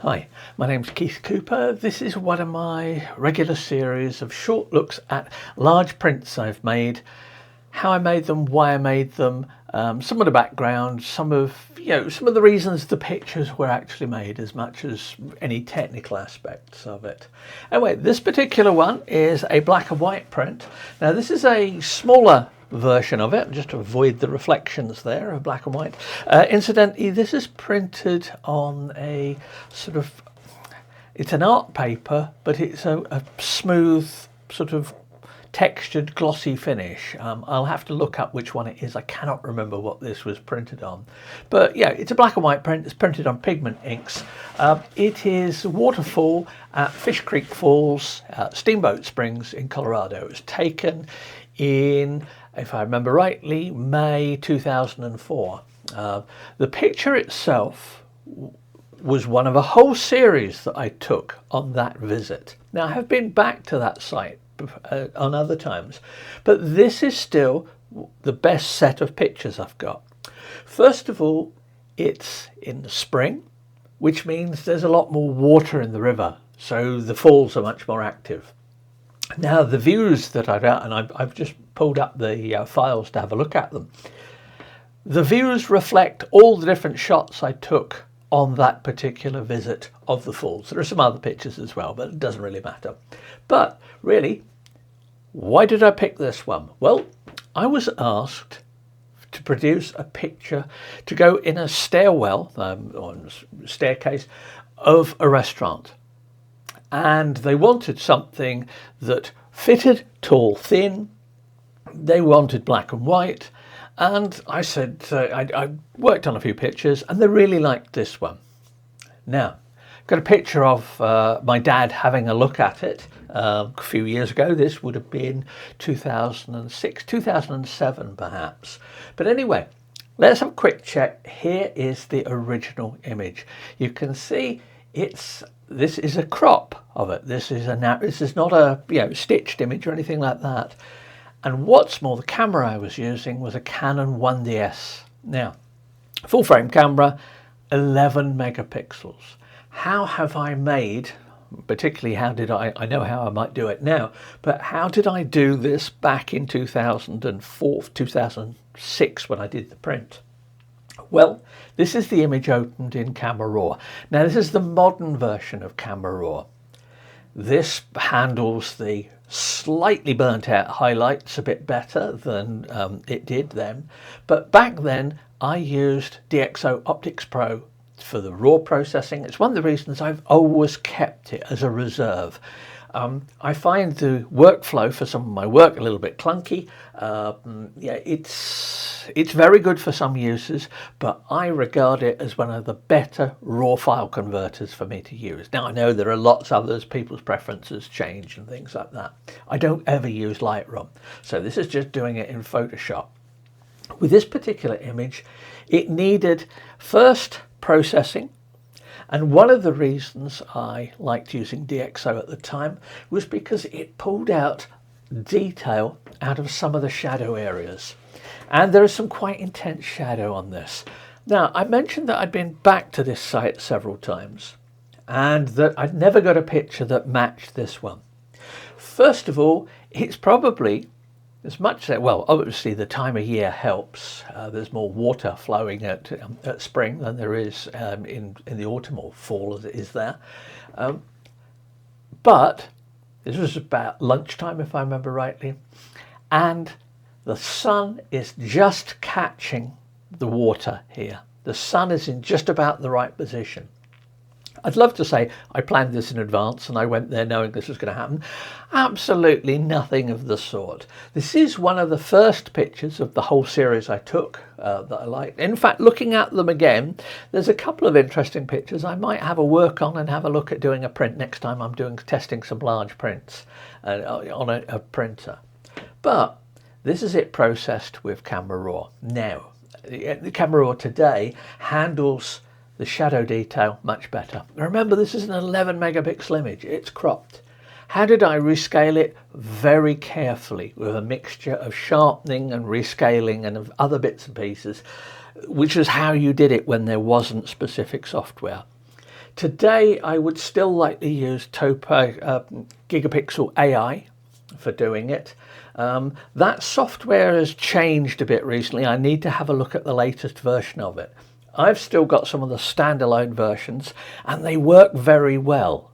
Hi, my name's Keith Cooper. This is one of my regular series of short looks at large prints I've made, how I made them, why I made them, some of the background, some of the reasons the pictures were actually made, as much as any technical aspects of it. Anyway, this particular one is a black and white print. Now this is a smaller version of it, just to avoid the reflections there of black and white. Incidentally, this is printed on a sort of, it's an art paper, but it's a smooth sort of textured glossy finish. I'll have to look up which one it is. I cannot remember what this was printed on, but yeah, it's a black and white print. It's printed on pigment inks. It is waterfall at Fish Creek Falls, Steamboat Springs in Colorado. It was taken in, if I remember rightly, May 2004. The picture itself was one of a whole series that I took on that visit. Now, I have been back to that site on other times, but this is still the best set of pictures I've got. First of all, it's in the spring, which means there's a lot more water in the river, so the falls are much more active. Now, the views that I've got, and I've just pulled up the files to have a look at them, the views reflect all the different shots I took on that particular visit of the falls. There are some other pictures as well, but it doesn't really matter. But really, why did I pick this one? Well, I was asked to produce a picture to go in a stairwell, or staircase, of a restaurant. And they wanted something that fitted tall, thin. They wanted black and white. And I said, I worked on a few pictures and they really liked this one. Now, got a picture of my dad having a look at it a few years ago. This would have been 2006, 2007 perhaps. But anyway, let's have a quick check. Here is the original image. You can see this is a crop of it. This is not a stitched image or anything like that. And what's more, the camera I was using was a Canon 1DS. Now, full frame camera, 11 megapixels. How have I made, particularly I know how I might do it now, but how did I do this back in 2004, 2006 when I did the print? Well, this is the image opened in Camera Raw. Now, this is the modern version of Camera Raw. This handles the slightly burnt out highlights a bit better than it did then. But back then, I used DxO Optics Pro for the raw processing. It's one of the reasons I've always kept it as a reserve. I find the workflow for some of my work a little bit clunky. It's very good for some uses, but I regard it as one of the better raw file converters for me to use. Now, I know there are lots of others, people's preferences change and things like that. I don't ever use Lightroom, so this is just doing it in Photoshop. With this particular image, it needed first processing. And one of the reasons I liked using DxO at the time was because it pulled out detail out of some of the shadow areas. And there is some quite intense shadow on this. Now, I mentioned that I'd been back to this site several times and that I'd never got a picture that matched this one. First of all, it's probably as much that, well, obviously the time of year helps. There's more water flowing at spring than there is in the autumn or fall as it is there. But this was about lunchtime, if I remember rightly. And the sun is just catching the water here. The sun is in just about the right position. I'd love to say I planned this in advance and I went there knowing this was going to happen. Absolutely nothing of the sort. This is one of the first pictures of the whole series I took that I liked. In fact, looking at them again, there's a couple of interesting pictures I might have a work on and have a look at doing a print next time I'm testing some large prints on a printer. But this is it processed with Camera Raw. Now, the Camera Raw today handles the shadow detail much better. Remember, this is an 11 megapixel image. It's cropped. How did I rescale it? Very carefully with a mixture of sharpening and rescaling and of other bits and pieces, which is how you did it when there wasn't specific software. Today I would still likely use Gigapixel AI for doing it. That software has changed a bit recently. I need to have a look at the latest version of it. I've still got some of the standalone versions and they work very well.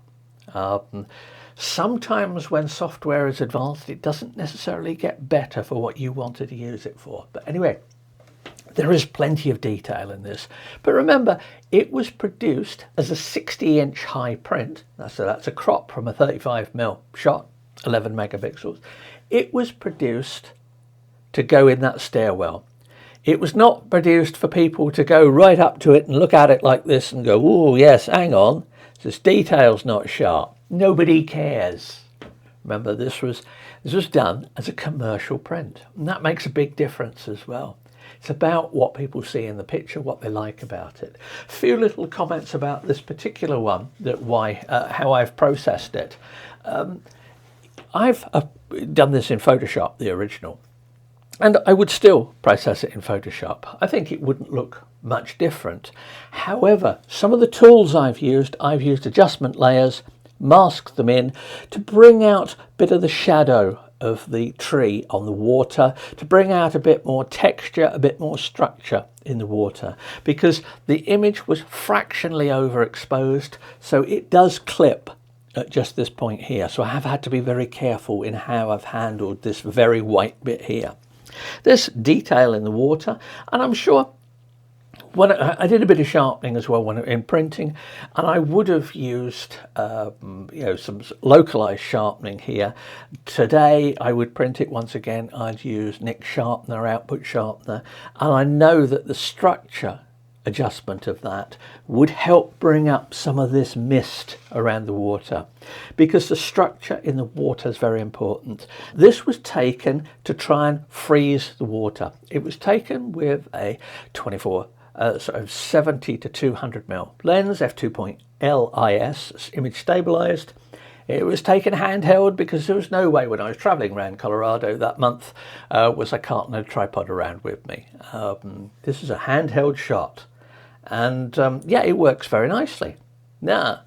Sometimes when software is advanced, it doesn't necessarily get better for what you wanted to use it for. But anyway, there is plenty of detail in this. But remember, it was produced as a 60-inch high print. So that's a crop from a 35mm shot, 11 megapixels. It was produced to go in that stairwell. It was not produced for people to go right up to it and look at it like this and go, oh yes, hang on, this detail's not sharp. Nobody cares. Remember, this was done as a commercial print, and that makes a big difference as well. It's about what people see in the picture, what they like about it. A few little comments about this particular one, how I've processed it. I've done this in Photoshop, the original, and I would still process it in Photoshop. I think it wouldn't look much different. However, some of the tools I've used adjustment layers, masked them in to bring out a bit of the shadow of the tree on the water, to bring out a bit more texture, a bit more structure in the water, because the image was fractionally overexposed, so it does clip at just this point here. So I have had to be very careful in how I've handled this very white bit here. There's detail in the water, and I'm sure when I did a bit of sharpening as well when in printing, and I would have used some localized sharpening here. Today I would print it once again. I'd use NIC sharpener, output sharpener, and I know that the structure adjustment of that would help bring up some of this mist around the water, because the structure in the water is very important. This was taken to try and freeze the water. It was taken with a 70 to 200mm lens, f2.lis, image stabilized. It was taken handheld because there was no way when I was traveling around Colorado that month was I carting a tripod around with me. This is a handheld shot, and yeah, it works very nicely. Now,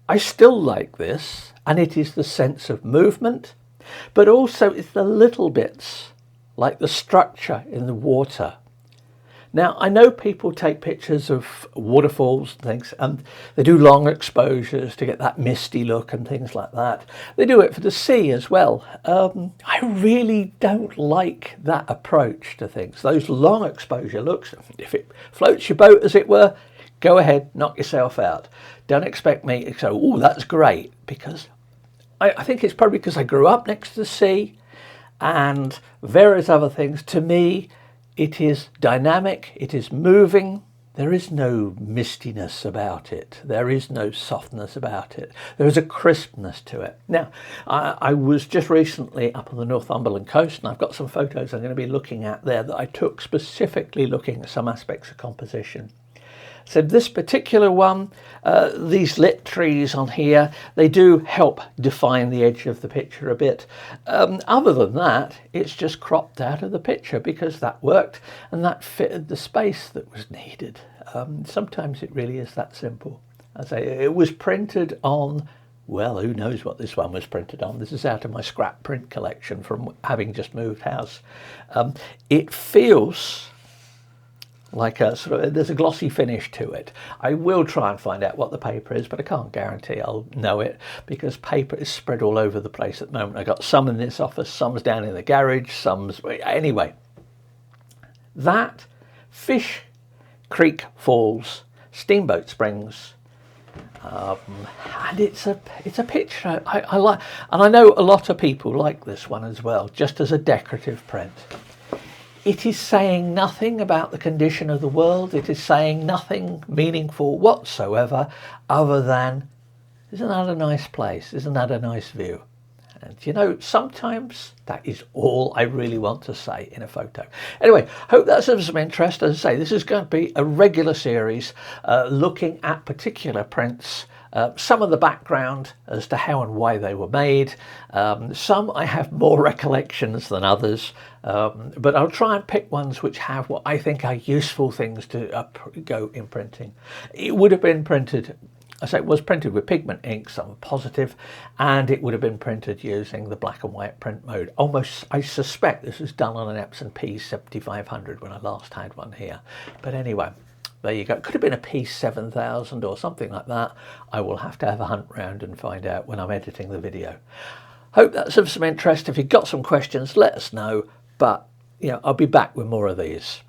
I still like this, and it is the sense of movement, but also it's the little bits like the structure in the water. Now, I know people take pictures of waterfalls and things, and they do long exposures to get that misty look and things like that. They do it for the sea as well. I really don't like that approach to things. Those long exposure looks, if it floats your boat, as it were, go ahead, knock yourself out. Don't expect me to go, oh, that's great, because I think it's probably because I grew up next to the sea and various other things. To me, it is dynamic, it is moving. There is no mistiness about it. There is no softness about it. There is a crispness to it. Now, I was just recently up on the Northumberland coast, and I've got some photos I'm going to be looking at there that I took specifically looking at some aspects of composition. So this particular one, these lit trees on here, they do help define the edge of the picture a bit. Other than that, it's just cropped out of the picture because that worked and that fitted the space that was needed. Sometimes it really is that simple. I say it was printed on, well, who knows what this one was printed on. This is out of my scrap print collection from having just moved house. It feels like a sort of, there's a glossy finish to it. I will try and find out what the paper is, but I can't guarantee I'll know it because paper is spread all over the place at the moment. I got some in this office, some's down in the garage, some's anyway. That Fish Creek Falls, Steamboat Springs, and it's a picture I like, and I know a lot of people like this one as well, just as a decorative print. It is saying nothing about the condition of the world. It is saying nothing meaningful whatsoever other than, isn't that a nice place? Isn't that a nice view? And you know, sometimes that is all I really want to say in a photo. Anyway, hope that's of some interest. As I say, this is going to be a regular series looking at particular prints, some of the background as to how and why they were made. Some I have more recollections than others, but I'll try and pick ones which have what I think are useful things to go in printing. It would have been printed I say it was printed with pigment inks, I'm positive, and it would have been printed using the black and white print mode. Almost, I suspect this was done on an Epson P7500 when I last had one here. But anyway, there you go. It could have been a P7000 or something like that. I will have to have a hunt round and find out when I'm editing the video. Hope that's of some interest. If you've got some questions, let us know. But, you know, I'll be back with more of these.